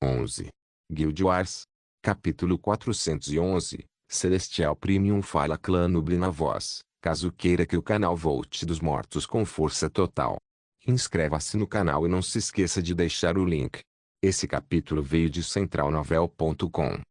11. Guild Wars. Capítulo 411. Celestial Premium fala Clã Nuble na voz, caso queira que o canal volte dos mortos com força total. Inscreva-se no canal e não se esqueça de deixar o link. Esse capítulo veio de centralnovel.com.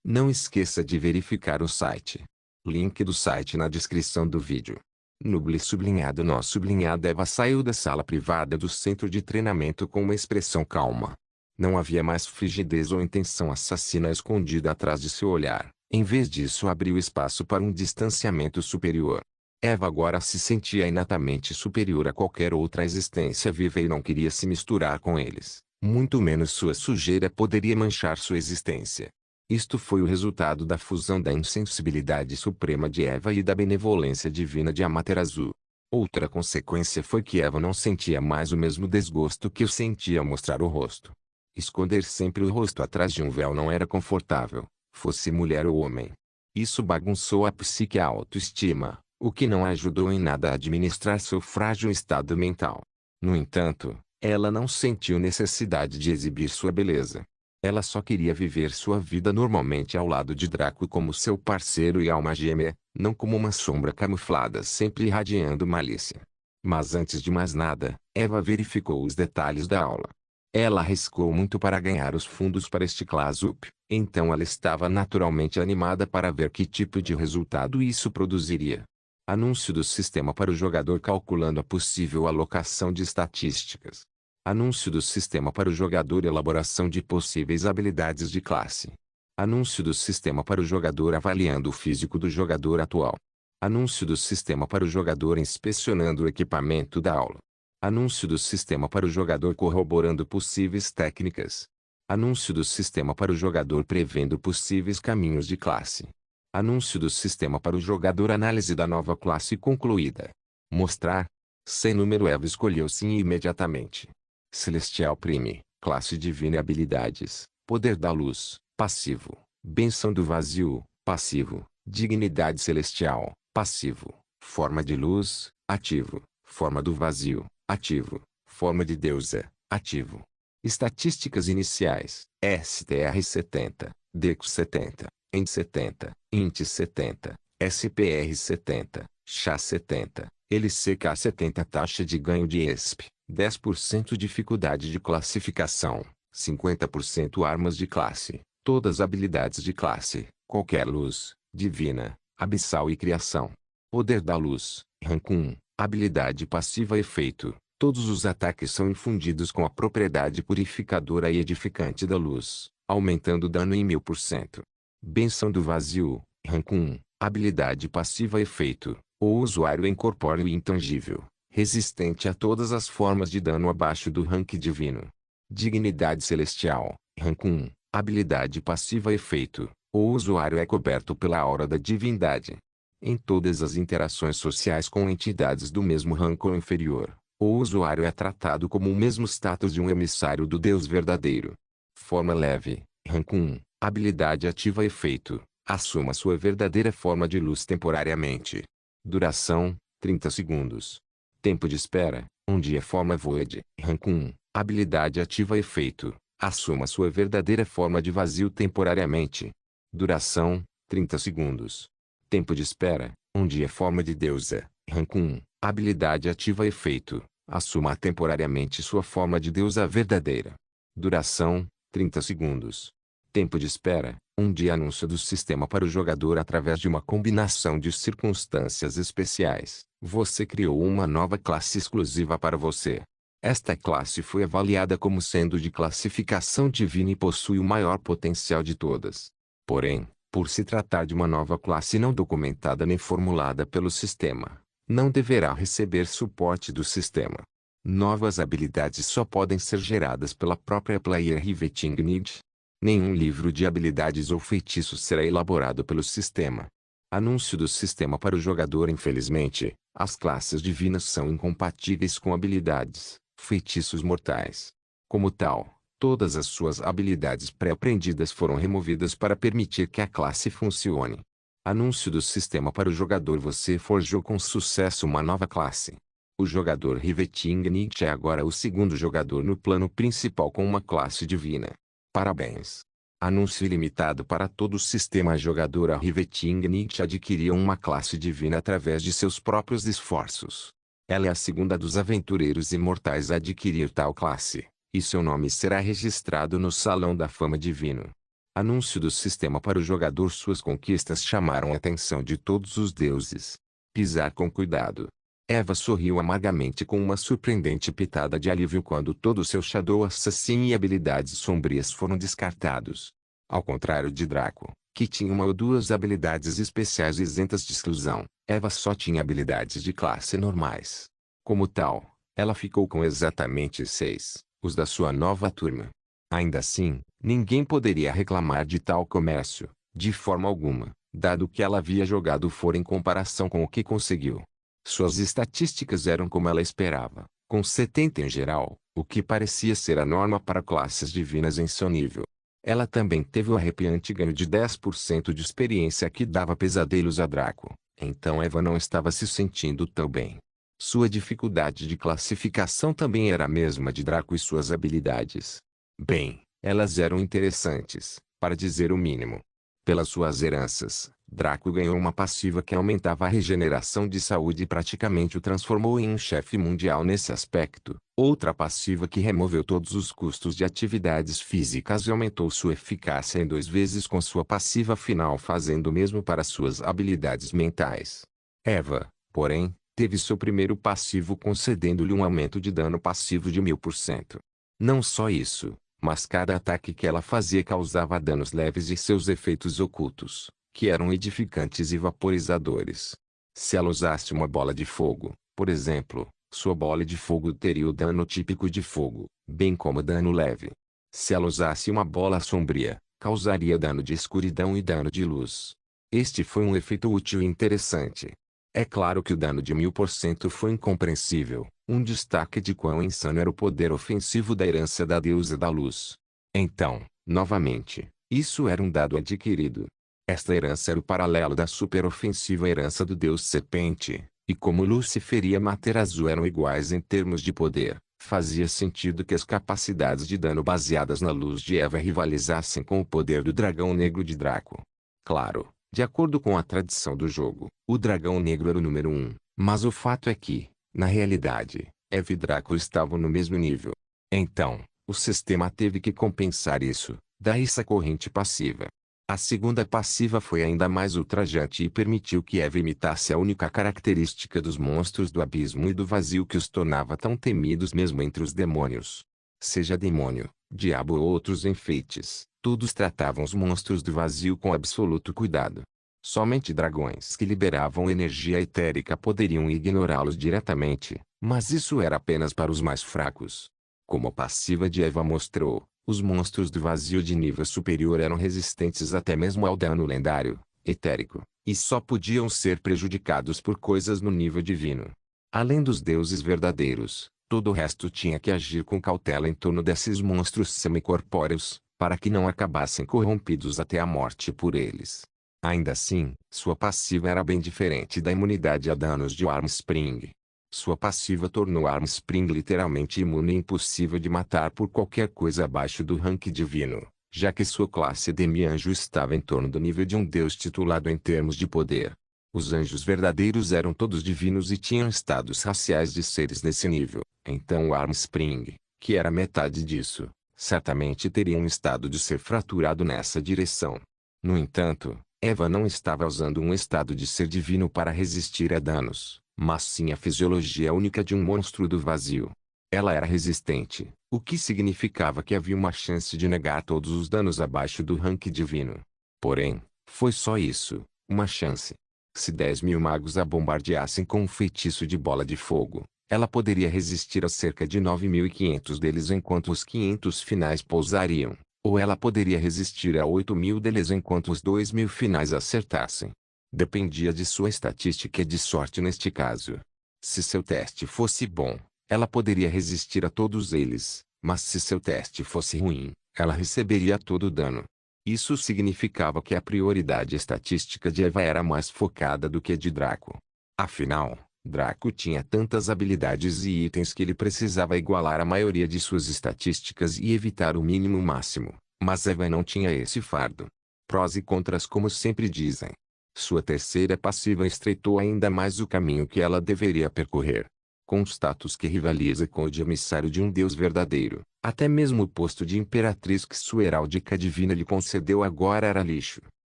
Não esqueça de verificar o site. Link do site na descrição do vídeo. Nuble sublinhado nó sublinhado Eva saiu da sala privada do centro de treinamento com uma expressão calma. Não havia mais frigidez ou intenção assassina escondida atrás de seu olhar. Em vez disso abriu espaço para um distanciamento superior. Eva agora se sentia inatamente superior a qualquer outra existência viva e não queria se misturar com eles. Muito menos sua sujeira poderia manchar sua existência. Isto foi o resultado da fusão da insensibilidade suprema de Eva e da benevolência divina de Amaterasu. Outra consequência foi que Eva não sentia mais o mesmo desgosto que eu sentia ao mostrar o rosto. Esconder sempre o rosto atrás de um véu não era confortável, fosse mulher ou homem. Isso bagunçou a psique e a autoestima, o que não ajudou em nada a administrar seu frágil estado mental. No entanto, ela não sentiu necessidade de exibir sua beleza. Ela só queria viver sua vida normalmente ao lado de Draco como seu parceiro e alma gêmea, não como uma sombra camuflada sempre irradiando malícia. Mas antes de mais nada, Eva verificou os detalhes da aula. Ela arriscou muito para ganhar os fundos para este Class Up, então ela estava naturalmente animada para ver que tipo de resultado isso produziria. Anúncio do sistema para o jogador calculando a possível alocação de estatísticas. Anúncio do sistema para o jogador elaboração de possíveis habilidades de classe. Anúncio do sistema para o jogador avaliando o físico do jogador atual. Anúncio do sistema para o jogador inspecionando o equipamento da aula. Anúncio do sistema para o jogador corroborando possíveis técnicas. Anúncio do sistema para o jogador prevendo possíveis caminhos de classe. Anúncio do sistema para o jogador análise da nova classe concluída. Mostrar. Sem número Eva escolheu sim imediatamente. Celestial Prime, classe divina e habilidades, poder da luz, passivo, benção do vazio, passivo, dignidade celestial, passivo, forma de luz, ativo, forma do vazio, ativo, forma de deusa, ativo. Estatísticas iniciais, STR 70, DEX 70, ENT 70, INT 70, SPR 70, XA 70, LCK 70 taxa de ganho de ESP. 10% dificuldade de classificação, 50% armas de classe, todas habilidades de classe, qualquer luz, divina, abissal e criação. Poder da luz, rank 1, habilidade passiva efeito, todos os ataques são infundidos com a propriedade purificadora e edificante da luz, aumentando o dano em 1000%. Benção do vazio, rank 1, habilidade passiva efeito, o usuário incorpóreo e intangível. Resistente a todas as formas de dano abaixo do rank divino. Dignidade celestial, rank 1, habilidade passiva efeito, o usuário é coberto pela aura da divindade. Em todas as interações sociais com entidades do mesmo rank ou inferior, o usuário é tratado como o mesmo status de um emissário do Deus verdadeiro. Forma leve, rank 1, habilidade ativa efeito, assuma sua verdadeira forma de luz temporariamente. Duração, 30 segundos. Tempo de espera, 1 dia forma Void, rank 1, habilidade ativa efeito, assuma sua verdadeira forma de vazio temporariamente. Duração, 30 segundos. Tempo de espera, 1 dia forma de deusa, rank 1, habilidade ativa efeito, assuma temporariamente sua forma de deusa verdadeira. Duração, 30 segundos. Tempo de espera, 1 dia anúncio do sistema para o jogador através de uma combinação de circunstâncias especiais. Você criou uma nova classe exclusiva para você. Esta classe foi avaliada como sendo de classificação divina e possui o maior potencial de todas. Porém, por se tratar de uma nova classe não documentada nem formulada pelo sistema, não deverá receber suporte do sistema. Novas habilidades só podem ser geradas pela própria player Riveting Need. Nenhum livro de habilidades ou feitiços será elaborado pelo sistema. Anúncio do sistema para o jogador. Infelizmente, as classes divinas são incompatíveis com habilidades, feitiços mortais. Como tal, todas as suas habilidades pré-aprendidas foram removidas para permitir que a classe funcione. Anúncio do sistema para o jogador. Você forjou com sucesso uma nova classe. O jogador Riveting Nietzsche é agora o segundo jogador no plano principal com uma classe divina. Parabéns! Anúncio ilimitado para todo o sistema. A jogadora Riveting Nietzsche adquiriu uma classe divina através de seus próprios esforços. Ela é a segunda dos aventureiros imortais a adquirir tal classe, e seu nome será registrado no Salão da Fama Divino. Anúncio do sistema para o jogador. Suas conquistas chamaram a atenção de todos os deuses. Pisar com cuidado. Eva sorriu amargamente com uma surpreendente pitada de alívio quando todo o seu Shadow Assassin e habilidades sombrias foram descartados. Ao contrário de Draco, que tinha uma ou duas habilidades especiais isentas de exclusão, Eva só tinha habilidades de classe normais. Como tal, ela ficou com exatamente 6, os da sua nova turma. Ainda assim, ninguém poderia reclamar de tal comércio, de forma alguma, dado que ela havia jogado fora em comparação com o que conseguiu. Suas estatísticas eram como ela esperava, com 70 em geral, o que parecia ser a norma para classes divinas em seu nível. Ela também teve o arrepiante ganho de 10% de experiência que dava pesadelos a Draco, então Eva não estava se sentindo tão bem. Sua dificuldade de classificação também era a mesma de Draco e suas habilidades. Bem, elas eram interessantes, para dizer o mínimo. Pelas suas heranças, Draco ganhou uma passiva que aumentava a regeneração de saúde e praticamente o transformou em um chefe mundial nesse aspecto. Outra passiva que removeu todos os custos de atividades físicas e aumentou sua eficácia em 2 vezes com sua passiva final, fazendo o mesmo para suas habilidades mentais. Eva, porém, teve seu primeiro passivo concedendo-lhe um aumento de dano passivo de 1000%. Não só isso, mas cada ataque que ela fazia causava danos leves e seus efeitos ocultos, que eram edificantes e vaporizadores. Se ela usasse uma bola de fogo, por exemplo, sua bola de fogo teria o dano típico de fogo, bem como dano leve. Se ela usasse uma bola sombria, causaria dano de escuridão e dano de luz. Este foi um efeito útil e interessante. É claro que o dano de 1000% foi incompreensível, um destaque de quão insano era o poder ofensivo da herança da deusa da luz. Então, novamente, isso era um dado adquirido. Esta herança era o paralelo da superofensiva herança do deus serpente, e como Lúcifer e a Mater Azul eram iguais em termos de poder, fazia sentido que as capacidades de dano baseadas na luz de Eva rivalizassem com o poder do dragão negro de Draco. Claro, de acordo com a tradição do jogo, o dragão negro era o número 1, mas o fato é que, na realidade, Eva e Draco estavam no mesmo nível. Então, o sistema teve que compensar isso, daí essa corrente passiva. A segunda passiva foi ainda mais ultrajante e permitiu que Eva imitasse a única característica dos monstros do abismo e do vazio que os tornava tão temidos mesmo entre os demônios. Seja demônio, diabo ou outros enfeites, todos tratavam os monstros do vazio com absoluto cuidado. Somente dragões que liberavam energia etérica poderiam ignorá-los diretamente, mas isso era apenas para os mais fracos. Como a passiva de Eva mostrou, os monstros do vazio de nível superior eram resistentes até mesmo ao dano lendário, etérico, e só podiam ser prejudicados por coisas no nível divino. Além dos deuses verdadeiros, todo o resto tinha que agir com cautela em torno desses monstros semicorpóreos, para que não acabassem corrompidos até a morte por eles. Ainda assim, sua passiva era bem diferente da imunidade a danos de Armspring. Sua passiva tornou Armspring literalmente imune e impossível de matar por qualquer coisa abaixo do rank divino, já que sua classe demi-anjo estava em torno do nível de um deus titulado em termos de poder. Os anjos verdadeiros eram todos divinos e tinham estados raciais de seres nesse nível, então o Armspring, que era metade disso, certamente teria um estado de ser fraturado nessa direção. No entanto, Eva não estava usando um estado de ser divino para resistir a danos, mas sim a fisiologia única de um monstro do vazio. Ela era resistente, o que significava que havia uma chance de negar todos os danos abaixo do rank divino. Porém, foi só isso, uma chance. Se 10.000 magos a bombardeassem com um feitiço de bola de fogo, ela poderia resistir a cerca de 9.500 deles enquanto os 500 finais pousariam. Ou ela poderia resistir a 8.000 deles enquanto os 2.000 finais acertassem. Dependia de sua estatística e de sorte neste caso. Se seu teste fosse bom, ela poderia resistir a todos eles, mas se seu teste fosse ruim, ela receberia todo o dano. Isso significava que a prioridade estatística de Eva era mais focada do que a de Draco. Afinal, Draco tinha tantas habilidades e itens que ele precisava igualar a maioria de suas estatísticas e evitar o mínimo máximo, Mas Eva não tinha esse fardo. Prós e contras como sempre dizem. Sua terceira passiva estreitou ainda mais o caminho que ela deveria percorrer. Com o status que rivaliza com o de emissário de um Deus verdadeiro, até mesmo o posto de imperatriz que sua heráldica divina lhe concedeu agora era lixo.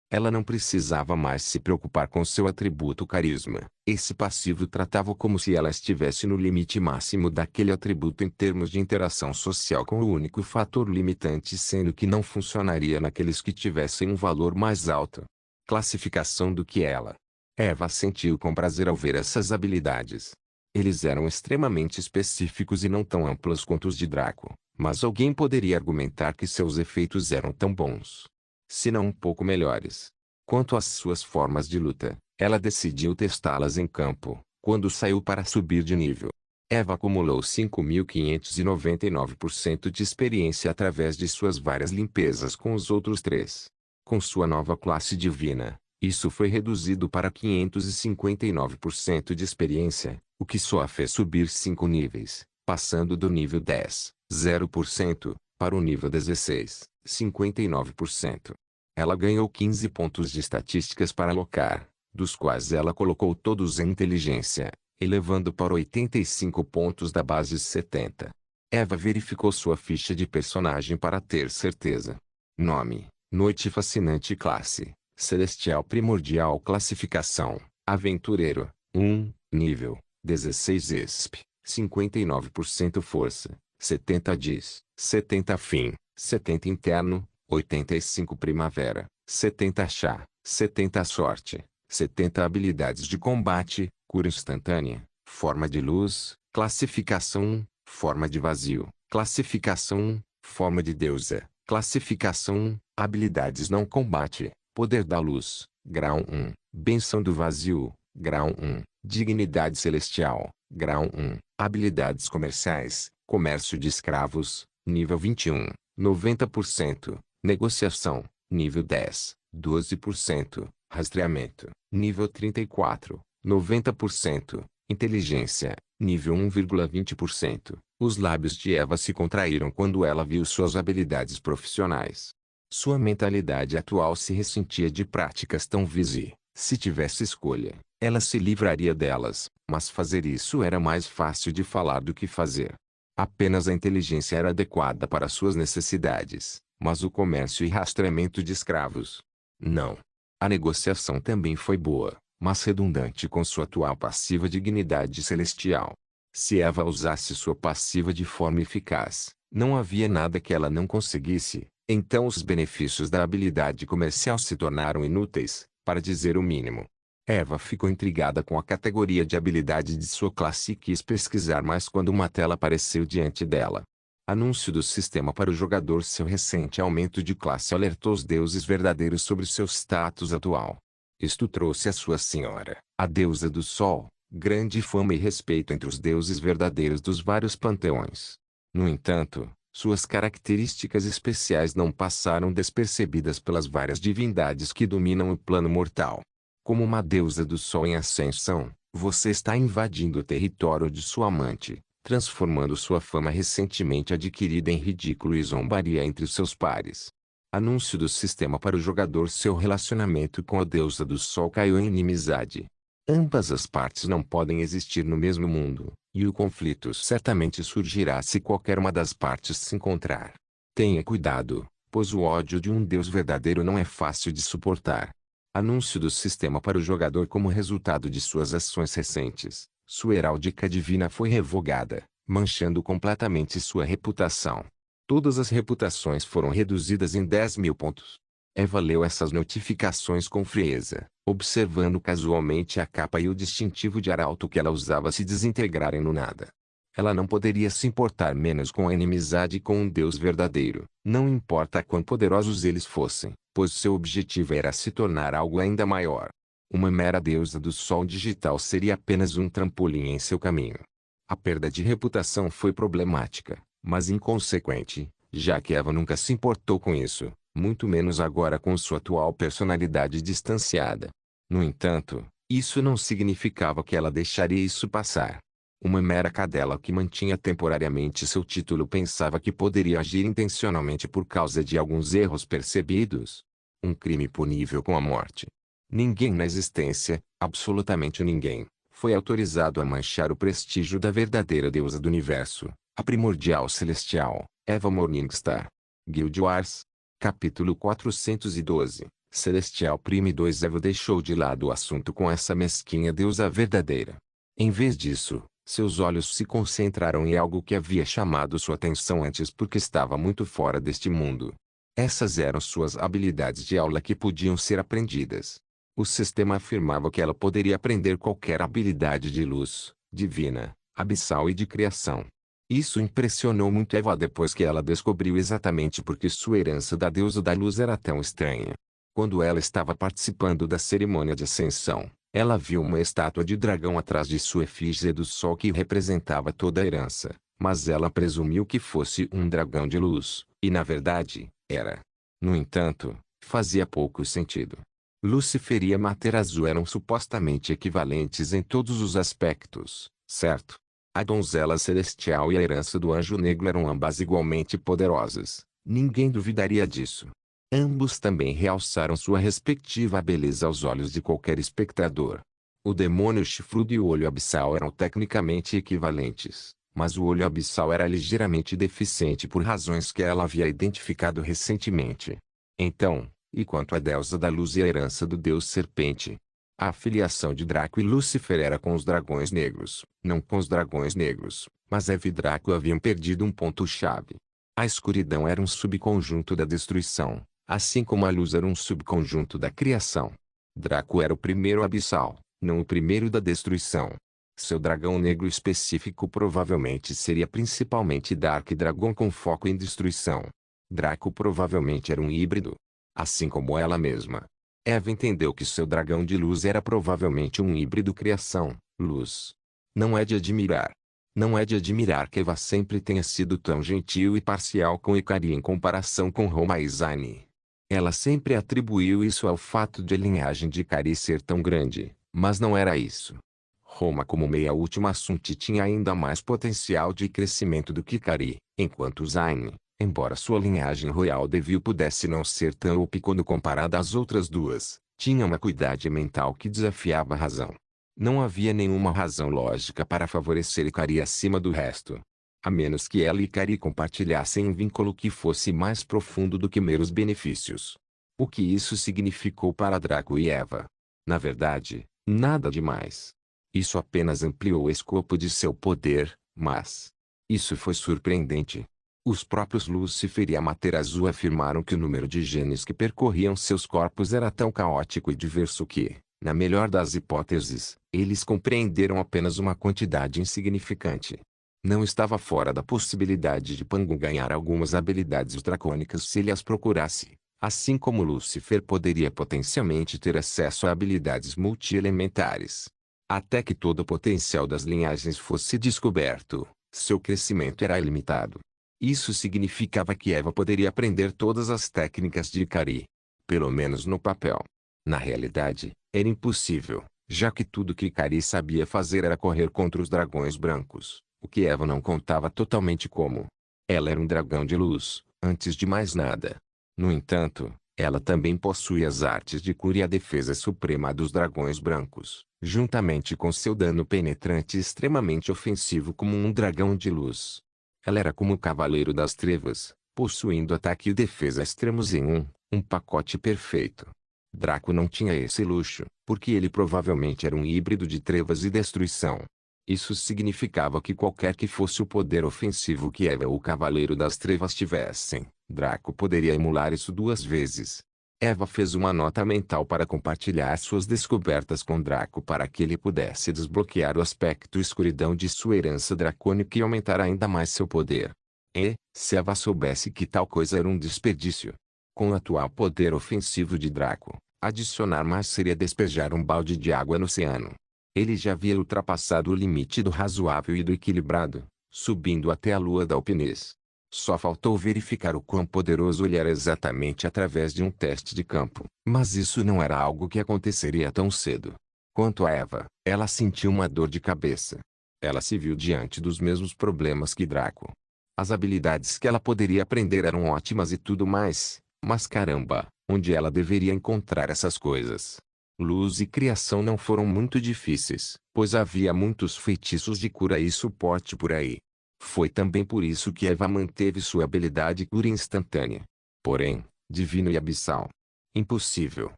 Ela não precisava mais se preocupar com seu atributo carisma. Esse passivo tratava como se ela estivesse no limite máximo daquele atributo em termos de interação social, com o único fator limitante sendo que não funcionaria naqueles que tivessem um valor mais alto. Classificação do que ela. Eva sentiu com prazer ao ver essas habilidades. Eles eram extremamente específicos e não tão amplos quanto os de Draco, mas alguém poderia argumentar que seus efeitos eram tão bons, se não um pouco melhores. Quanto às suas formas de luta, ela decidiu testá-las em campo, quando saiu para subir de nível. Eva acumulou 5.599% de experiência através de suas várias limpezas com os outros três. Com sua nova classe divina, isso foi reduzido para 559% de experiência, o que só a fez subir 5 níveis, passando do nível 10, 0%, para o nível 16, 59%. Ela ganhou 15 pontos de estatísticas para alocar, dos quais ela colocou todos em inteligência, elevando para 85 pontos da base 70. Eva verificou sua ficha de personagem para ter certeza. Nome: Noite Fascinante. Classe: Celestial Primordial. Classificação: Aventureiro. 1. Nível: 16 ESP, 59% Força, 70 Diz, 70 Fim, 70 Interno, 85 Primavera, 70 Chá, 70 Sorte, 70 Habilidades de Combate, Cura Instantânea, Forma de Luz. Classificação 1, Forma de Vazio. Classificação 1, Forma de Deusa. Classificação 1, Habilidades Não Combate, Poder da Luz, Grau 1, Benção do Vazio, Grau 1, Dignidade Celestial, Grau 1, Habilidades Comerciais, Comércio de Escravos, Nível 21, 90%, Negociação, Nível 10, 12%, Rastreamento, Nível 34, 90%, Inteligência, Nível 1,20%. Os lábios de Eva se contraíram quando ela viu suas habilidades profissionais. Sua mentalidade atual se ressentia de práticas tão vis. Se tivesse escolha, ela se livraria delas, mas fazer isso era mais fácil de falar do que fazer. Apenas a inteligência era adequada para suas necessidades, mas o comércio e rastreamento de escravos, não. A negociação também foi boa, mas redundante com sua atual passiva dignidade celestial. Se Eva usasse sua passiva de forma eficaz, não havia nada que ela não conseguisse, então os benefícios da habilidade comercial se tornaram inúteis, para dizer o mínimo. Eva ficou intrigada com a categoria de habilidade de sua classe e quis pesquisar mais quando uma tela apareceu diante dela. Anúncio do sistema para o jogador. Seu recente aumento de classe alertou os deuses verdadeiros sobre seu status atual. Isto trouxe a sua senhora, a deusa do sol, grande fama e respeito entre os deuses verdadeiros dos vários panteões. No entanto, suas características especiais não passaram despercebidas pelas várias divindades que dominam o plano mortal. Como uma deusa do sol em ascensão, você está invadindo o território de sua amante, transformando sua fama recentemente adquirida em ridículo e zombaria entre seus pares. Anúncio do sistema para o jogador. Seu relacionamento com a deusa do sol caiu em inimizade. Ambas as partes não podem existir no mesmo mundo, e o conflito certamente surgirá se qualquer uma das partes se encontrar. Tenha cuidado, pois o ódio de um Deus verdadeiro não é fácil de suportar. Anúncio do sistema para o jogador. Como resultado de suas ações recentes, sua heráldica divina foi revogada, manchando completamente sua reputação. Todas as reputações foram reduzidas em 10.000 pontos. Eva leu essas notificações com frieza, observando casualmente a capa e o distintivo de arauto que ela usava se desintegrarem no nada. Ela não poderia se importar menos com a inimizade com um Deus verdadeiro, não importa quão poderosos eles fossem, pois seu objetivo era se tornar algo ainda maior. Uma mera deusa do sol digital seria apenas um trampolim em seu caminho. A perda de reputação foi problemática, mas inconsequente, já que Eva nunca se importou com isso, muito menos agora com sua atual personalidade distanciada. No entanto, isso não significava que ela deixaria isso passar. Uma mera cadela que mantinha temporariamente seu título pensava que poderia agir intencionalmente por causa de alguns erros percebidos. Um crime punível com a morte. Ninguém na existência, absolutamente ninguém, foi autorizado a manchar o prestígio da verdadeira deusa do universo, a primordial celestial, Eva Morningstar. Guild Wars. Capítulo 412. Celestial Prime 2. Eva deixou de lado o assunto com essa mesquinha deusa verdadeira. Em vez disso, seus olhos se concentraram em algo que havia chamado sua atenção antes porque estava muito fora deste mundo. Essas eram suas habilidades de aula que podiam ser aprendidas. O sistema afirmava que ela poderia aprender qualquer habilidade de luz, divina, abissal e de criação. Isso impressionou muito Eva depois que ela descobriu exatamente por que sua herança da deusa da luz era tão estranha. Quando ela estava participando da cerimônia de ascensão, ela viu uma estátua de dragão atrás de sua efígie do sol que representava toda a herança, mas ela presumiu que fosse um dragão de luz, e na verdade, era. No entanto, fazia pouco sentido. Lúcifer e a Mater Azul eram supostamente equivalentes em todos os aspectos, certo? A donzela celestial e a herança do anjo negro eram ambas igualmente poderosas, ninguém duvidaria disso. Ambos também realçaram sua respectiva beleza aos olhos de qualquer espectador. O demônio chifrudo e o olho abissal eram tecnicamente equivalentes, mas o olho abissal era ligeiramente deficiente por razões que ela havia identificado recentemente. Então, e quanto à deusa da luz e a herança do deus serpente? A afiliação de Draco e Lúcifer era com os dragões negros, não com os dragões negros, mas Eva e Draco haviam perdido um ponto-chave. A escuridão era um subconjunto da destruição, assim como a luz era um subconjunto da criação. Draco era o primeiro abissal, não o primeiro da destruição. Seu dragão negro específico provavelmente seria principalmente Dark Dragon com foco em destruição. Draco provavelmente era um híbrido, assim como ela mesma. Eva entendeu que seu dragão de luz era provavelmente um híbrido criação, luz. Não é de admirar. Não é de admirar que Eva sempre tenha sido tão gentil e parcial com Ikari em comparação com Roma e Zaini. Ela sempre atribuiu isso ao fato de a linhagem de Ikari ser tão grande, mas não era isso. Roma como meia última Assunti tinha ainda mais potencial de crescimento do que Ikari, enquanto Zaini, embora sua linhagem royal Devil pudesse não ser tão OP quando comparada às outras duas, tinha uma acuidade mental que desafiava a razão. Não havia nenhuma razão lógica para favorecer Ikari acima do resto. A menos que ela e Ikari compartilhassem um vínculo que fosse mais profundo do que meros benefícios. O que isso significou para Draco e Eva? Na verdade, nada demais. Isso apenas ampliou o escopo de seu poder, mas... isso foi surpreendente. Os próprios Lúcifer e a Mater Azul afirmaram que o número de genes que percorriam seus corpos era tão caótico e diverso que, na melhor das hipóteses, eles compreenderam apenas uma quantidade insignificante. Não estava fora da possibilidade de Pangu ganhar algumas habilidades dracônicas se ele as procurasse, assim como Lúcifer poderia potencialmente ter acesso a habilidades multielementares. Até que todo o potencial das linhagens fosse descoberto, seu crescimento era ilimitado. Isso significava que Eva poderia aprender todas as técnicas de Ikari. Pelo menos no papel. Na realidade, era impossível, já que tudo que Ikari sabia fazer era correr contra os dragões brancos, o que Eva não contava totalmente como. Ela era um dragão de luz, antes de mais nada. No entanto, ela também possui as artes de cura e a defesa suprema dos dragões brancos, juntamente com seu dano penetrante extremamente ofensivo como um dragão de luz. Ela era como o Cavaleiro das Trevas, possuindo ataque e defesa extremos em um pacote perfeito. Draco não tinha esse luxo, porque ele provavelmente era um híbrido de trevas e destruição. Isso significava que qualquer que fosse o poder ofensivo que Eva ou o Cavaleiro das Trevas tivessem, Draco poderia emular isso 2 vezes. Eva fez uma nota mental para compartilhar suas descobertas com Draco para que ele pudesse desbloquear o aspecto escuridão de sua herança dracônica e aumentar ainda mais seu poder. E, se Eva soubesse que tal coisa era um desperdício. Com o atual poder ofensivo de Draco, adicionar mais seria despejar um balde de água no oceano. Ele já havia ultrapassado o limite do razoável e do equilibrado, subindo até a lua da alpinez. Só faltou verificar o quão poderoso ele era exatamente através de um teste de campo. Mas isso não era algo que aconteceria tão cedo. Quanto a Eva, ela sentiu uma dor de cabeça. Ela se viu diante dos mesmos problemas que Draco. As habilidades que ela poderia aprender eram ótimas e tudo mais, mas caramba, onde ela deveria encontrar essas coisas? Luz e criação não foram muito difíceis, pois havia muitos feitiços de cura e suporte por aí. Foi também por isso que Eva manteve sua habilidade cura instantânea. Porém, divino e abissal. Impossível.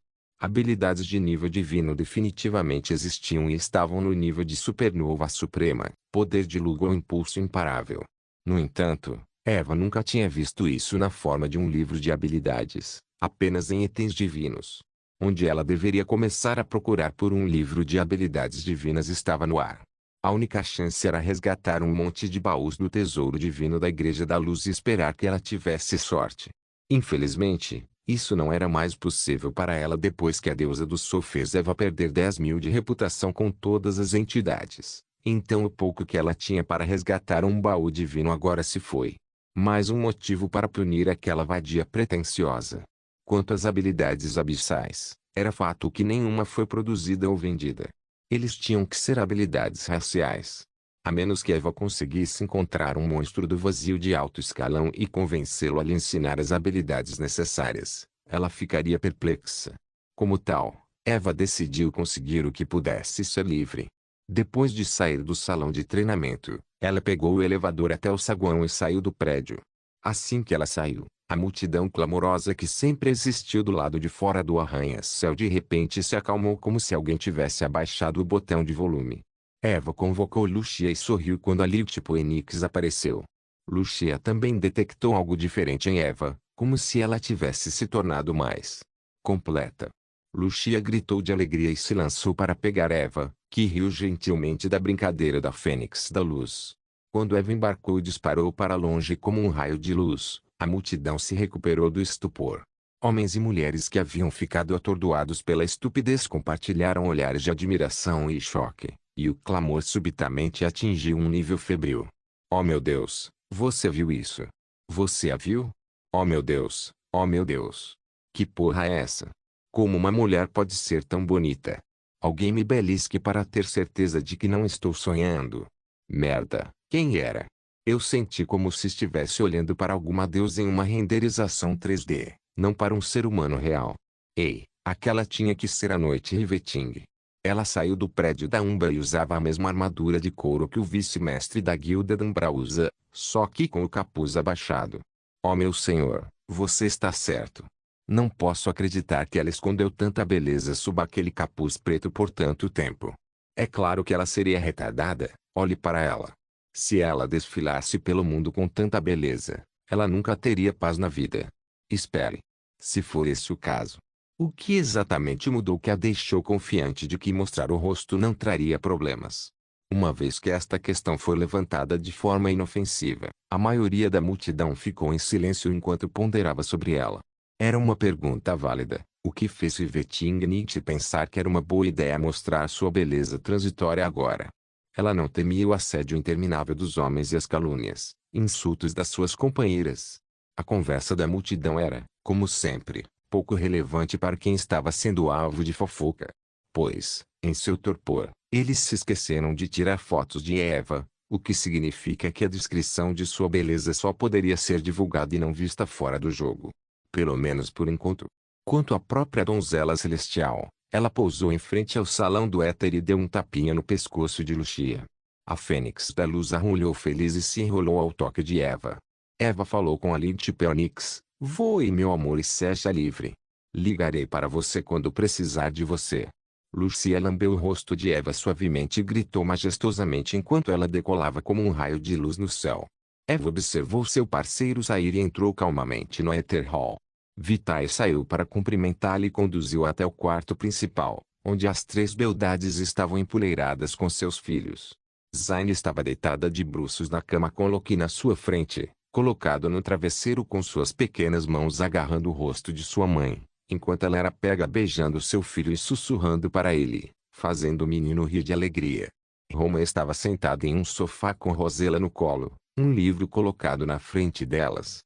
Habilidades de nível divino definitivamente existiam e estavam no nível de supernova suprema, poder de lua ou impulso imparável. No entanto, Eva nunca tinha visto isso na forma de um livro de habilidades, apenas em itens divinos. Onde ela deveria começar a procurar por um livro de habilidades divinas estava no ar. A única chance era resgatar um monte de baús do tesouro divino da Igreja da Luz e esperar que ela tivesse sorte. Infelizmente, isso não era mais possível para ela depois que a deusa do Sol fez Eva perder 10.000 de reputação com todas as entidades. Então o pouco que ela tinha para resgatar um baú divino agora se foi. Mais um motivo para punir aquela vadia pretensiosa. Quanto às habilidades abissais, era fato que nenhuma foi produzida ou vendida. Eles tinham que ser habilidades raciais. A menos que Eva conseguisse encontrar um monstro do vazio de alto escalão e convencê-lo a lhe ensinar as habilidades necessárias, ela ficaria perplexa. Como tal, Eva decidiu conseguir o que pudesse ser livre. Depois de sair do salão de treinamento, ela pegou o elevador até o saguão e saiu do prédio. Assim que ela saiu, a multidão clamorosa que sempre existiu do lado de fora do arranha-céu de repente se acalmou como se alguém tivesse abaixado o botão de volume. Eva convocou Lucia e sorriu quando a Little Enix apareceu. Lucia também detectou algo diferente em Eva, como se ela tivesse se tornado mais completa. Lucia gritou de alegria e se lançou para pegar Eva, que riu gentilmente da brincadeira da Fênix da Luz. Quando Eva embarcou e disparou para longe como um raio de luz, a multidão se recuperou do estupor. Homens e mulheres que haviam ficado atordoados pela estupidez compartilharam olhares de admiração e choque, e o clamor subitamente atingiu um nível febril. Oh meu Deus, você viu isso? Você a viu? Oh meu Deus, oh meu Deus. Que porra é essa? Como uma mulher pode ser tão bonita? Alguém me belisque para ter certeza de que não estou sonhando. Merda, quem era? Eu senti como se estivesse olhando para alguma deusa em uma renderização 3D, não para um ser humano real. Ei, aquela tinha que ser a Noite Riveting. Ela saiu do prédio da Umbra e usava a mesma armadura de couro que o vice-mestre da guilda da Umbra usa, só que com o capuz abaixado. Oh meu senhor, você está certo. Não posso acreditar que ela escondeu tanta beleza sob aquele capuz preto por tanto tempo. É claro que ela seria retardada, olhe para ela. Se ela desfilasse pelo mundo com tanta beleza, ela nunca teria paz na vida. Espere. Se for esse o caso, o que exatamente mudou que a deixou confiante de que mostrar o rosto não traria problemas? Uma vez que esta questão foi levantada de forma inofensiva, a maioria da multidão ficou em silêncio enquanto ponderava sobre ela. Era uma pergunta válida, o que fez Yveting Nietzsche pensar que era uma boa ideia mostrar sua beleza transitória agora. Ela não temia o assédio interminável dos homens e as calúnias, insultos das suas companheiras. A conversa da multidão era, como sempre, pouco relevante para quem estava sendo alvo de fofoca. Pois, em seu torpor, eles se esqueceram de tirar fotos de Eva, o que significa que a descrição de sua beleza só poderia ser divulgada e não vista fora do jogo. Pelo menos por enquanto. Quanto à própria donzela celestial, ela pousou em frente ao salão do éter e deu um tapinha no pescoço de Lucia. A Fênix da Luz arrulhou feliz e se enrolou ao toque de Eva. Eva falou com a Little Phoenix, voe meu amor e seja livre. Ligarei para você quando precisar de você. Lucia lambeu o rosto de Eva suavemente e gritou majestosamente enquanto ela decolava como um raio de luz no céu. Eva observou seu parceiro sair e entrou calmamente no Ether Hall. Vitae saiu para cumprimentá-la e conduziu até o quarto principal, onde as três beldades estavam empoleiradas com seus filhos. Zayn estava deitada de bruços na cama com Loki na sua frente, colocado no travesseiro com suas pequenas mãos agarrando o rosto de sua mãe, enquanto ela era pega beijando seu filho e sussurrando para ele, fazendo o menino rir de alegria. Roma estava sentada em um sofá com Rosella no colo, um livro colocado na frente delas.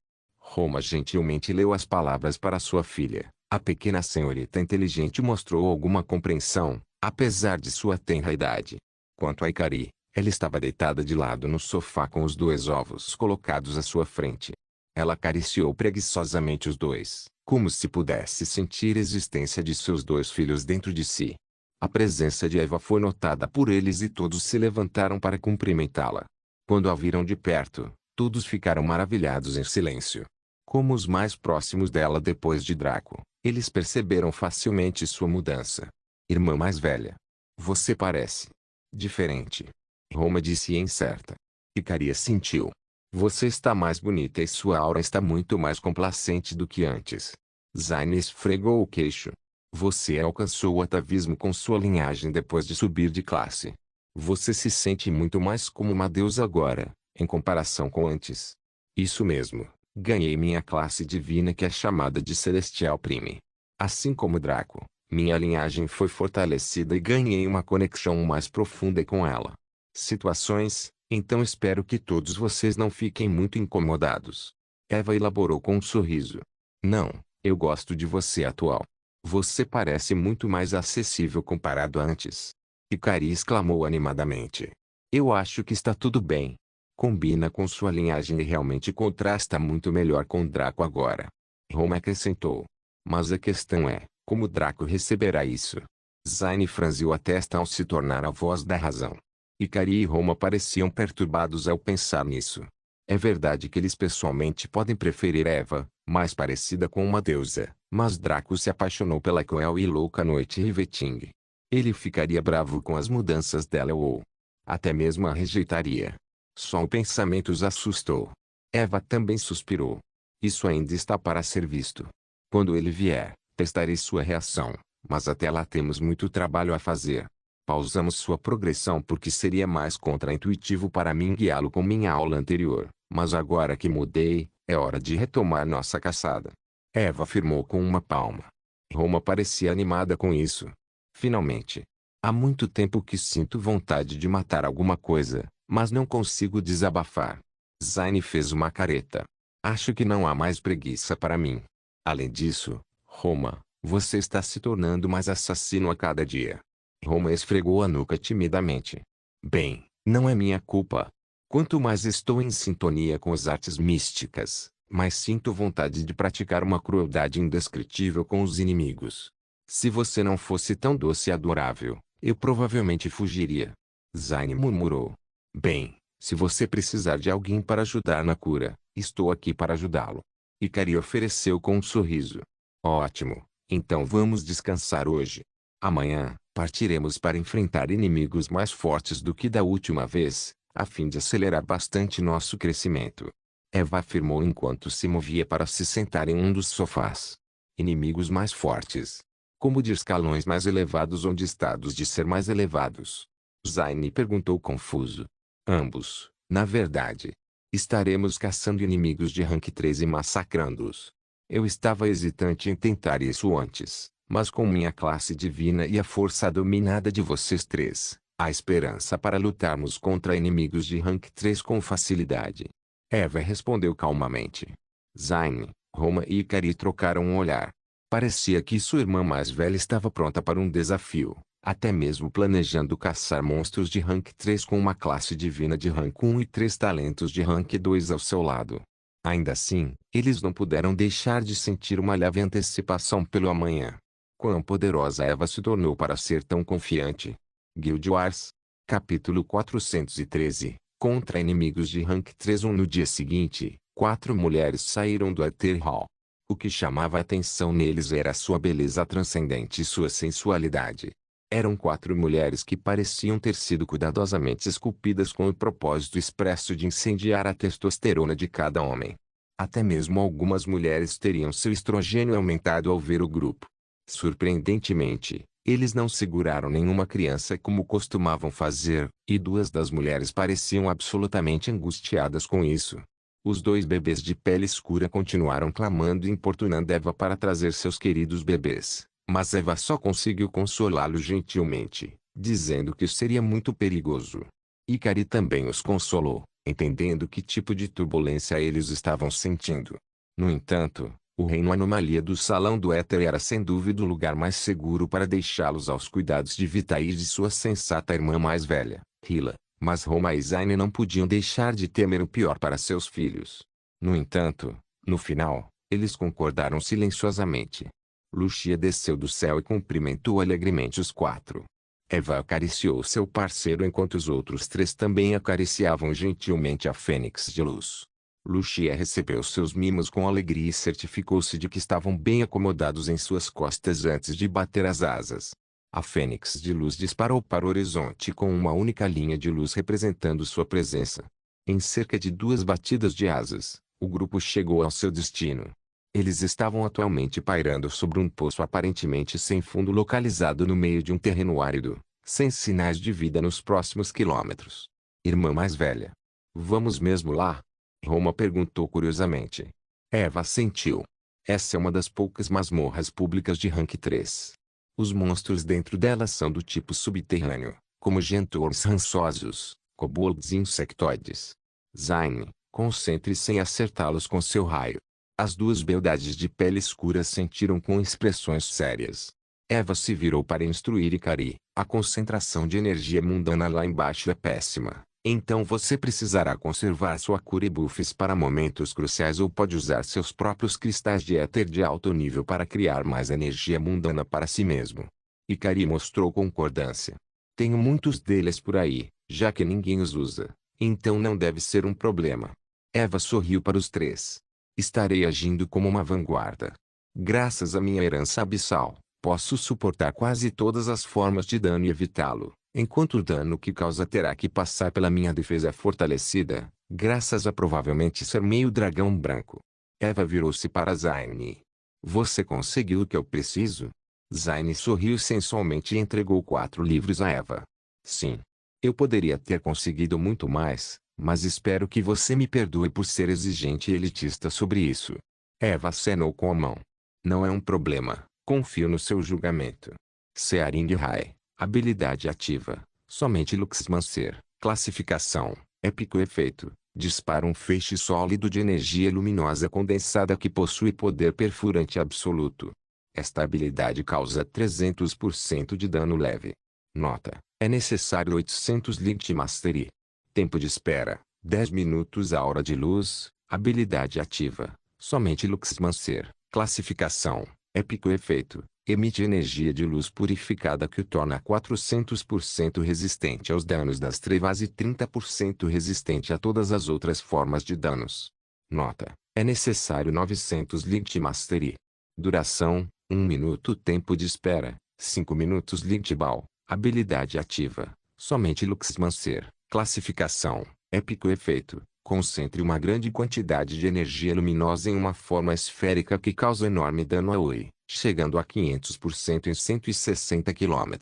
Roma gentilmente leu as palavras para sua filha. A pequena senhorita inteligente mostrou alguma compreensão, apesar de sua tenra idade. Quanto a Ikari, Ela estava deitada de lado no sofá com os 2 ovos colocados à sua frente. Ela acariciou preguiçosamente os dois, como se pudesse sentir a existência de seus 2 filhos dentro de si. A presença de Eva foi notada por eles e todos se levantaram para cumprimentá-la. Quando a viram de perto, todos ficaram maravilhados em silêncio. Como os mais próximos dela depois de Draco, eles perceberam facilmente sua mudança. Irmã mais velha. Você parece diferente. Roma disse incerta. Icaria sentiu. Você está mais bonita e sua aura está muito mais complacente do que antes. Zayn esfregou o queixo. Você alcançou o atavismo com sua linhagem depois de subir de classe. Você se sente muito mais como uma deusa agora, em comparação com antes. Isso mesmo, ganhei minha classe divina que é chamada de Celestial Prime. Assim como Draco, minha linhagem foi fortalecida e ganhei uma conexão mais profunda com ela. Situações, então espero que todos vocês não fiquem muito incomodados. Eva elaborou com um sorriso. Não, eu gosto de você atual. Você parece muito mais acessível comparado a antes. Hikari exclamou animadamente. Eu acho que está tudo bem. Combina com sua linhagem e realmente contrasta muito melhor com Draco agora. Roma acrescentou. Mas a questão é, como Draco receberá isso? Zayn franziu a testa ao se tornar a voz da razão. Hikari e Roma pareciam perturbados ao pensar nisso. É verdade que eles pessoalmente podem preferir Eva, mais parecida com uma deusa, mas Draco se apaixonou pela cruel e louca Noite Riveting. Ele ficaria bravo com as mudanças dela ou até mesmo a rejeitaria. Só o pensamento os assustou. Eva também suspirou. Isso ainda está para ser visto. Quando ele vier, testarei sua reação, mas até lá temos muito trabalho a fazer. Pausamos sua progressão porque seria mais contraintuitivo para mim guiá-lo com minha aula anterior, mas agora que mudei, é hora de retomar nossa caçada. Eva afirmou com uma palma. Roma parecia animada com isso. Finalmente. Há muito tempo que sinto vontade de matar alguma coisa, mas não consigo desabafar. Zayn fez uma careta. Acho que não há mais preguiça para mim. Além disso, Roma, você está se tornando mais assassino a cada dia. Roma esfregou a nuca timidamente. Bem, não é minha culpa. Quanto mais estou em sintonia com as artes místicas, mais sinto vontade de praticar uma crueldade indescritível com os inimigos. Se você não fosse tão doce e adorável, eu provavelmente fugiria. Zayn murmurou. Bem, se você precisar de alguém para ajudar na cura, estou aqui para ajudá-lo. Hikari ofereceu com um sorriso. Ótimo, então vamos descansar hoje. Amanhã, partiremos para enfrentar inimigos mais fortes do que da última vez, a fim de acelerar bastante nosso crescimento. Eva afirmou enquanto se movia para se sentar em um dos sofás. Inimigos mais fortes. Como de escalões mais elevados ou de estados de ser mais elevados? Zayn perguntou confuso. Ambos, na verdade. Estaremos caçando inimigos de rank 3 e massacrando-os. Eu estava hesitante em tentar isso antes, mas com minha classe divina e a força dominada de vocês três, há esperança para lutarmos contra inimigos de rank 3 com facilidade. Eva respondeu calmamente. Zayn, Roma e Hikari trocaram um olhar. Parecia que sua irmã mais velha estava pronta para um desafio, até mesmo planejando caçar monstros de rank 3 com uma classe divina de rank 1 e 3 talentos de rank 2 ao seu lado. Ainda assim, eles não puderam deixar de sentir uma leve antecipação pelo amanhã. Quão poderosa Eva se tornou para ser tão confiante. Guild Wars. Capítulo 413. Contra inimigos de rank 3 No dia seguinte, 4 mulheres saíram do Ether Hall. O que chamava a atenção neles era sua beleza transcendente e sua sensualidade. Eram 4 mulheres que pareciam ter sido cuidadosamente esculpidas com o propósito expresso de incendiar a testosterona de cada homem. Até mesmo algumas mulheres teriam seu estrogênio aumentado ao ver o grupo. Surpreendentemente, eles não seguraram nenhuma criança como costumavam fazer, e 2 das mulheres pareciam absolutamente angustiadas com isso. Os 2 bebês de pele escura continuaram clamando e importunando Eva para trazer seus queridos bebês, mas Eva só conseguiu consolá-los gentilmente, dizendo que seria muito perigoso. Hikari também os consolou, entendendo que tipo de turbulência eles estavam sentindo. No entanto, o reino anomalia do Salão do Éter era sem dúvida o lugar mais seguro para deixá-los aos cuidados de Vitair e de sua sensata irmã mais velha, Hila. Mas Roma e Zayn não podiam deixar de temer o pior para seus filhos. No entanto, no final, eles concordaram silenciosamente. Lucia desceu do céu e cumprimentou alegremente os quatro. Eva acariciou seu parceiro enquanto os outros três também acariciavam gentilmente a Fênix de Luz. Lucia recebeu seus mimos com alegria e certificou-se de que estavam bem acomodados em suas costas antes de bater as asas. A Fênix de Luz disparou para o horizonte com uma única linha de luz representando sua presença. Em cerca de 2 batidas de asas, o grupo chegou ao seu destino. Eles estavam atualmente pairando sobre um poço aparentemente sem fundo localizado no meio de um terreno árido, sem sinais de vida nos próximos quilômetros. Irmã mais velha. Vamos mesmo lá? Roma perguntou curiosamente. Eva assentiu. Essa é uma das poucas masmorras públicas de rank 3. Os monstros dentro dela são do tipo subterrâneo, como gentores rançosos, kobolds e insectoides. Zayn, concentre-se em acertá-los com seu raio. As duas beldades de pele escura sentiram com expressões sérias. Eva se virou para instruir Ikari. A concentração de energia mundana lá embaixo é péssima. Então você precisará conservar sua cura e buffs para momentos cruciais ou pode usar seus próprios cristais de éter de alto nível para criar mais energia mundana para si mesmo. Ikari mostrou concordância. Tenho muitos deles por aí, já que ninguém os usa. Então não deve ser um problema. Eva sorriu para os três. Estarei agindo como uma vanguarda. Graças à minha herança abissal, posso suportar quase todas as formas de dano e evitá-lo. Enquanto o dano que causa terá que passar pela minha defesa é fortalecida, graças a provavelmente ser meio dragão branco. Eva virou-se para Zayn. Você conseguiu o que eu preciso? Zayn sorriu sensualmente e entregou 4 livros a Eva. Sim. Eu poderia ter conseguido muito mais, mas espero que você me perdoe por ser exigente e elitista sobre isso. Eva acenou com a mão. Não é um problema, confio no seu julgamento. Searing Rai. Habilidade ativa. Somente Luxmancer. Classificação. Épico efeito. Dispara um feixe sólido de energia luminosa condensada que possui poder perfurante absoluto. Esta habilidade causa 300% de dano leve. Nota. É necessário 800 Lit Mastery. Tempo de espera. 10 minutos a hora de luz. Habilidade ativa. Somente Luxmancer. Classificação. Épico efeito. Emite energia de luz purificada que o torna 400% resistente aos danos das trevas e 30% resistente a todas as outras formas de danos. Nota. É necessário 900 Lit Mastery. Duração. 1 minuto. Tempo de espera. 5 minutos. Lit Ball. Habilidade ativa. Somente Luxmancer. Classificação. Épico efeito. Concentre uma grande quantidade de energia luminosa em uma forma esférica que causa enorme dano a Oi, chegando a 500% em 160 km.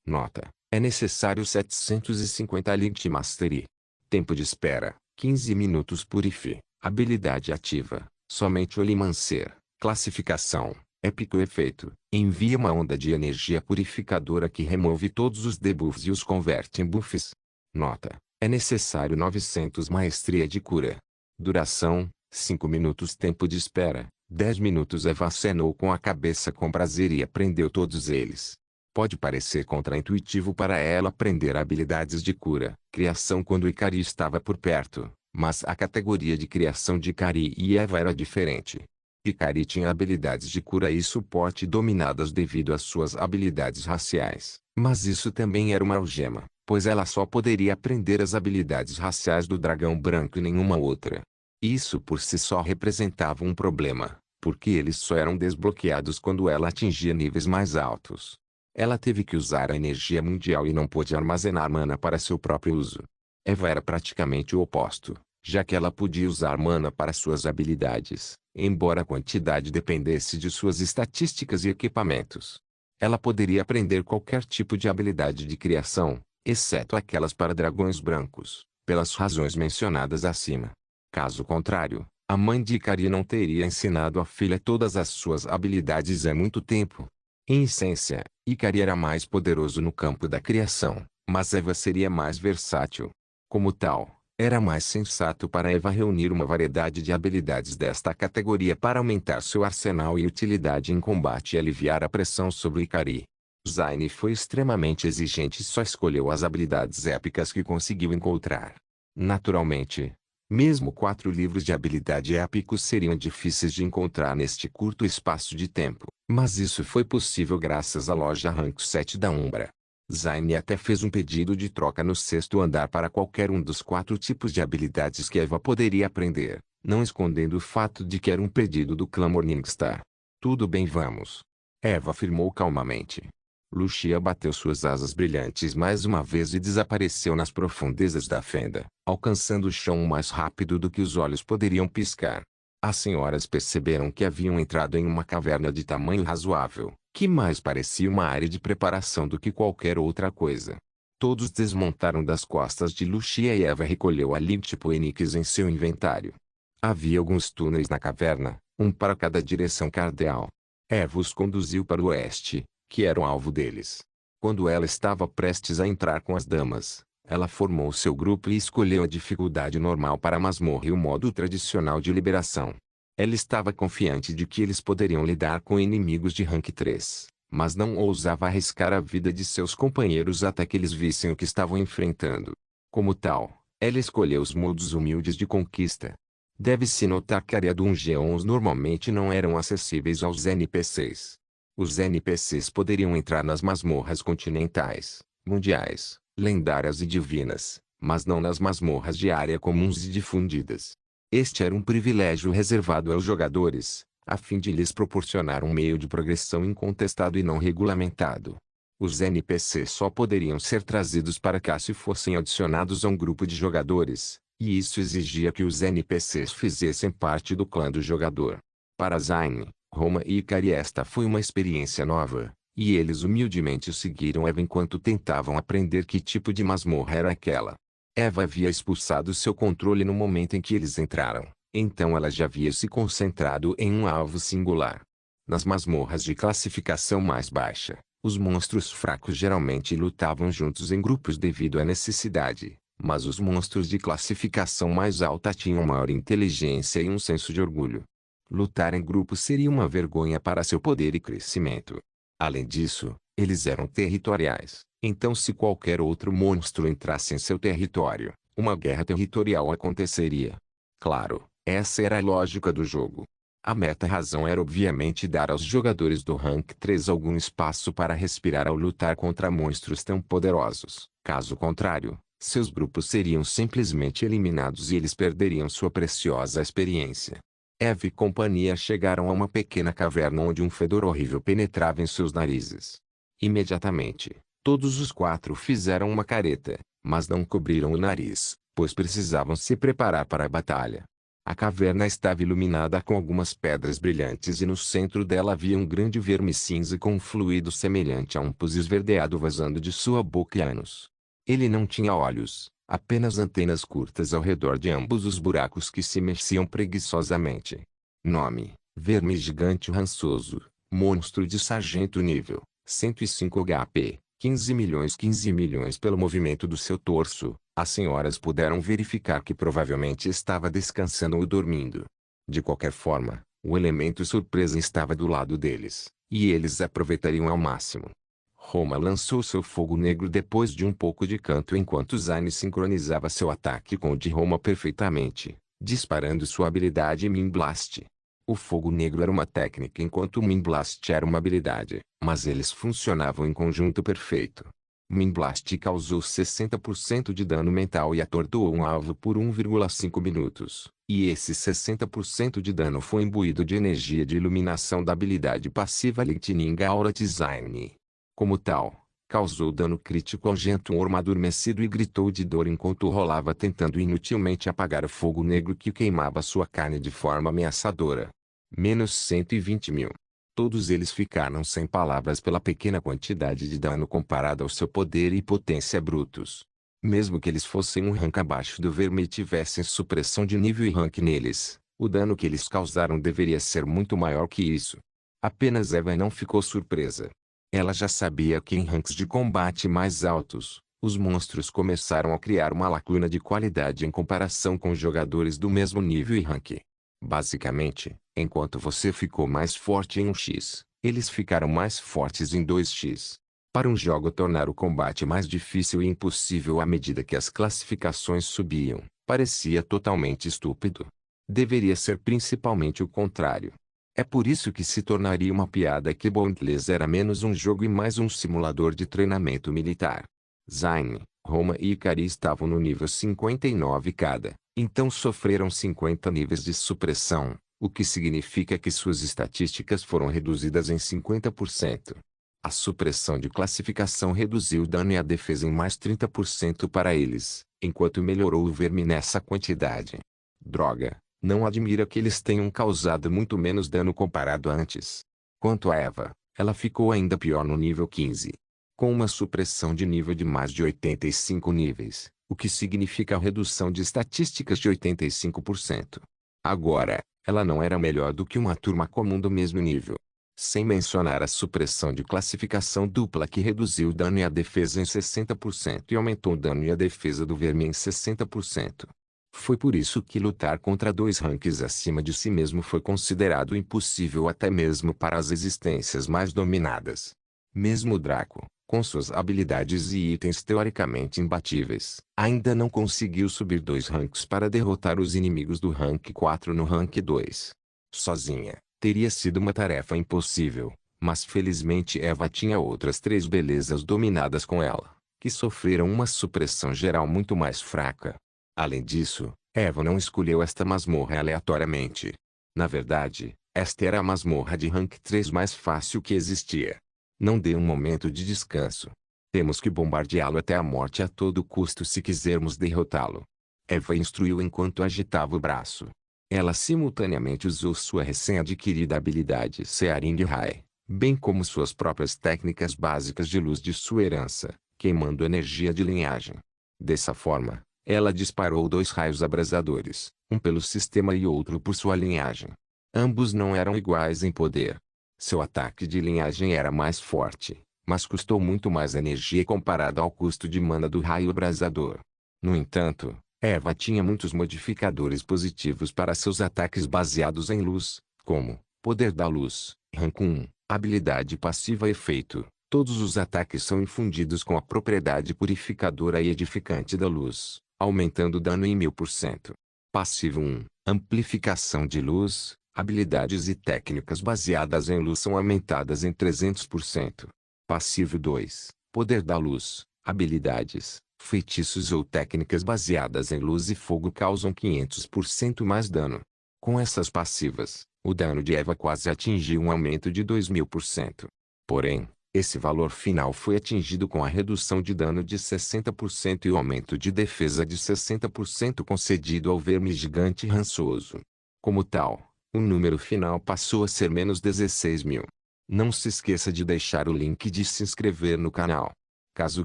Nota. É necessário 750 Lit Mastery. Tempo de espera. 15 minutos. Purifi. Habilidade ativa. Somente Olimancer. Classificação. Épico efeito. Envia uma onda de energia purificadora que remove todos os debuffs e os converte em buffs. Nota. É necessário 900 Maestria de cura. Duração. 5 minutos. Tempo de espera. 10 minutos. Eva acenou com a cabeça com prazer e aprendeu todos eles. Pode parecer contraintuitivo para ela aprender habilidades de cura, criação quando Ikari estava por perto, mas a categoria de criação de Ikari e Eva era diferente. Ikari tinha habilidades de cura e suporte dominadas devido às suas habilidades raciais, mas isso também era uma algema, pois ela só poderia aprender as habilidades raciais do dragão branco e nenhuma outra. Isso por si só representava um problema, porque eles só eram desbloqueados quando ela atingia níveis mais altos. Ela teve que usar a energia mundial e não pôde armazenar mana para seu próprio uso. Eva era praticamente o oposto, já que ela podia usar mana para suas habilidades, embora a quantidade dependesse de suas estatísticas e equipamentos. Ela poderia aprender qualquer tipo de habilidade de criação, exceto aquelas para dragões brancos, pelas razões mencionadas acima. Caso contrário, a mãe de Ikari não teria ensinado à filha todas as suas habilidades há muito tempo. Em essência, Ikari era mais poderoso no campo da criação, mas Eva seria mais versátil. Como tal, era mais sensato para Eva reunir uma variedade de habilidades desta categoria para aumentar seu arsenal e utilidade em combate e aliviar a pressão sobre Ikari. Zayn foi extremamente exigente e só escolheu as habilidades épicas que conseguiu encontrar. Naturalmente, mesmo 4 livros de habilidade épicos seriam difíceis de encontrar neste curto espaço de tempo, mas isso foi possível graças à loja Rank 7 da Umbra. Zayn até fez um pedido de troca no 6º andar para qualquer um dos 4 tipos de habilidades que Eva poderia aprender, não escondendo o fato de que era um pedido do clã Morningstar. Tudo bem, vamos. Eva afirmou calmamente. Lucia bateu suas asas brilhantes mais uma vez e desapareceu nas profundezas da fenda, alcançando o chão mais rápido do que os olhos poderiam piscar. As senhoras perceberam que haviam entrado em uma caverna de tamanho razoável, que mais parecia uma área de preparação do que qualquer outra coisa. Todos desmontaram das costas de Lucia e Eva recolheu ali tipo Enix em seu inventário. Havia alguns túneis na caverna, um para cada direção cardeal. Eva os conduziu para o oeste, que era o alvo deles. Quando ela estava prestes a entrar com as damas, ela formou seu grupo e escolheu a dificuldade normal para a masmorra e o modo tradicional de liberação. Ela estava confiante de que eles poderiam lidar com inimigos de rank 3, mas não ousava arriscar a vida de seus companheiros até que eles vissem o que estavam enfrentando. Como tal, ela escolheu os modos humildes de conquista. Deve-se notar que a área Dungeons normalmente não eram acessíveis aos NPCs. Os NPCs poderiam entrar nas masmorras continentais, mundiais, lendárias e divinas, mas não nas masmorras de área comuns e difundidas. Este era um privilégio reservado aos jogadores, a fim de lhes proporcionar um meio de progressão incontestado e não regulamentado. Os NPCs só poderiam ser trazidos para cá se fossem adicionados a um grupo de jogadores, e isso exigia que os NPCs fizessem parte do clã do jogador. Para Zayn, Roma e Ikari esta foi uma experiência nova, e eles humildemente seguiram Eva enquanto tentavam aprender que tipo de masmorra era aquela. Eva havia expulsado seu controle no momento em que eles entraram, então ela já havia se concentrado em um alvo singular. Nas masmorras de classificação mais baixa, os monstros fracos geralmente lutavam juntos em grupos devido à necessidade, mas os monstros de classificação mais alta tinham maior inteligência e um senso de orgulho. Lutar em grupo seria uma vergonha para seu poder e crescimento. Além disso, eles eram territoriais, então se qualquer outro monstro entrasse em seu território, uma guerra territorial aconteceria. Claro, essa era a lógica do jogo. A meta-razão era obviamente dar aos jogadores do Rank 3 algum espaço para respirar ao lutar contra monstros tão poderosos. Caso contrário, seus grupos seriam simplesmente eliminados e eles perderiam sua preciosa experiência. Eva e companhia chegaram a uma pequena caverna onde um fedor horrível penetrava em seus narizes. Imediatamente, todos os 4 fizeram uma careta, mas não cobriram o nariz, pois precisavam se preparar para a batalha. A caverna estava iluminada com algumas pedras brilhantes e no centro dela havia um grande verme cinza com um fluido semelhante a um pus esverdeado vazando de sua boca e ânus. Ele não tinha olhos, apenas antenas curtas ao redor de ambos os buracos que se mexiam preguiçosamente. Nome: verme gigante rançoso, monstro de sargento nível, 105 HP, 15 milhões pelo movimento do seu torso. As senhoras puderam verificar que provavelmente estava descansando ou dormindo. De qualquer forma, o elemento surpresa estava do lado deles, e eles aproveitariam ao máximo. Roma lançou seu fogo negro depois de um pouco de canto enquanto Zayn sincronizava seu ataque com o de Roma perfeitamente, disparando sua habilidade Min Blast. O fogo negro era uma técnica enquanto o Min Blast era uma habilidade, mas eles funcionavam em conjunto perfeito. Min Blast causou 60% de dano mental e atordoou um alvo por 1,5 minutos, e esse 60% de dano foi imbuído de energia de iluminação da habilidade passiva Lightning Aura Design. Como tal, causou dano crítico ao Gentleman adormecido e gritou de dor enquanto rolava tentando inutilmente apagar o fogo negro que queimava sua carne de forma ameaçadora. Menos 120 mil. Todos eles ficaram sem palavras pela pequena quantidade de dano comparada ao seu poder e potência brutos. Mesmo que eles fossem um rank abaixo do verme e tivessem supressão de nível e rank neles, o dano que eles causaram deveria ser muito maior que isso. Apenas Eva não ficou surpresa. Ela já sabia que em ranks de combate mais altos, os monstros começaram a criar uma lacuna de qualidade em comparação com jogadores do mesmo nível e rank. Basicamente, enquanto você ficou mais forte em 1x, eles ficaram mais fortes em 2x. Para um jogo tornar o combate mais difícil e impossível à medida que as classificações subiam, parecia totalmente estúpido. Deveria ser principalmente o contrário. É por isso que se tornaria uma piada que Boundless era menos um jogo e mais um simulador de treinamento militar. Zayn, Roma e Ikari estavam no nível 59 cada, então sofreram 50 níveis de supressão, o que significa que suas estatísticas foram reduzidas em 50%. A supressão de classificação reduziu o dano e a defesa em mais 30% para eles, enquanto melhorou o verme nessa quantidade. Droga, não admira que eles tenham causado muito menos dano comparado a antes. Quanto a Eva, ela ficou ainda pior no nível 15. Com uma supressão de nível de mais de 85 níveis, o que significa a redução de estatísticas de 85%. Agora, ela não era melhor do que uma turma comum do mesmo nível. Sem mencionar a supressão de classificação dupla que reduziu o dano e a defesa em 60% e aumentou o dano e a defesa do verme em 60%. Foi por isso que lutar contra dois ranks acima de si mesmo foi considerado impossível até mesmo para as existências mais dominadas. Mesmo Draco, com suas habilidades e itens teoricamente imbatíveis, ainda não conseguiu subir 2 ranks para derrotar os inimigos do rank 4 no rank 2. Sozinha, teria sido uma tarefa impossível, mas felizmente Eva tinha outras 3 belezas dominadas com ela, que sofreram uma supressão geral muito mais fraca. Além disso, Eva não escolheu esta masmorra aleatoriamente. Na verdade, esta era a masmorra de rank 3 mais fácil que existia. Não dê um momento de descanso. Temos que bombardeá-lo até a morte a todo custo se quisermos derrotá-lo. Eva instruiu enquanto agitava o braço. Ela simultaneamente usou sua recém-adquirida habilidade Searing Rai, bem como suas próprias técnicas básicas de luz de sua herança, queimando energia de linhagem. Dessa forma, ela disparou 2 raios abrasadores, um pelo sistema e outro por sua linhagem. Ambos não eram iguais em poder. Seu ataque de linhagem era mais forte, mas custou muito mais energia comparado ao custo de mana do raio abrasador. No entanto, Eva tinha muitos modificadores positivos para seus ataques baseados em luz, como Poder da Luz, Rank 1, Habilidade Passiva Efeito. Todos os ataques são infundidos com a propriedade purificadora e edificante da luz, aumentando o dano em 1000%. Passivo 1, Amplificação de Luz. Habilidades e técnicas baseadas em luz são aumentadas em 300%. Passivo 2, Poder da Luz. Habilidades, feitiços ou técnicas baseadas em luz e fogo causam 500% mais dano. Com essas passivas, o dano de Eva quase atingiu um aumento de 2000%. Porém, esse valor final foi atingido com a redução de dano de 60% e o aumento de defesa de 60% concedido ao verme gigante rançoso. Como tal, o número final passou a ser menos 16.000. Não se esqueça de deixar o link de se inscrever no canal. Caso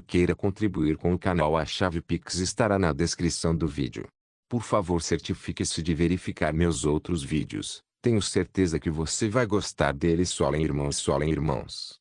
queira contribuir com o canal, a chave Pix estará na descrição do vídeo. Por favor, certifique-se de verificar meus outros vídeos. Tenho certeza que você vai gostar deles. Solen irmãos, Solen irmãos.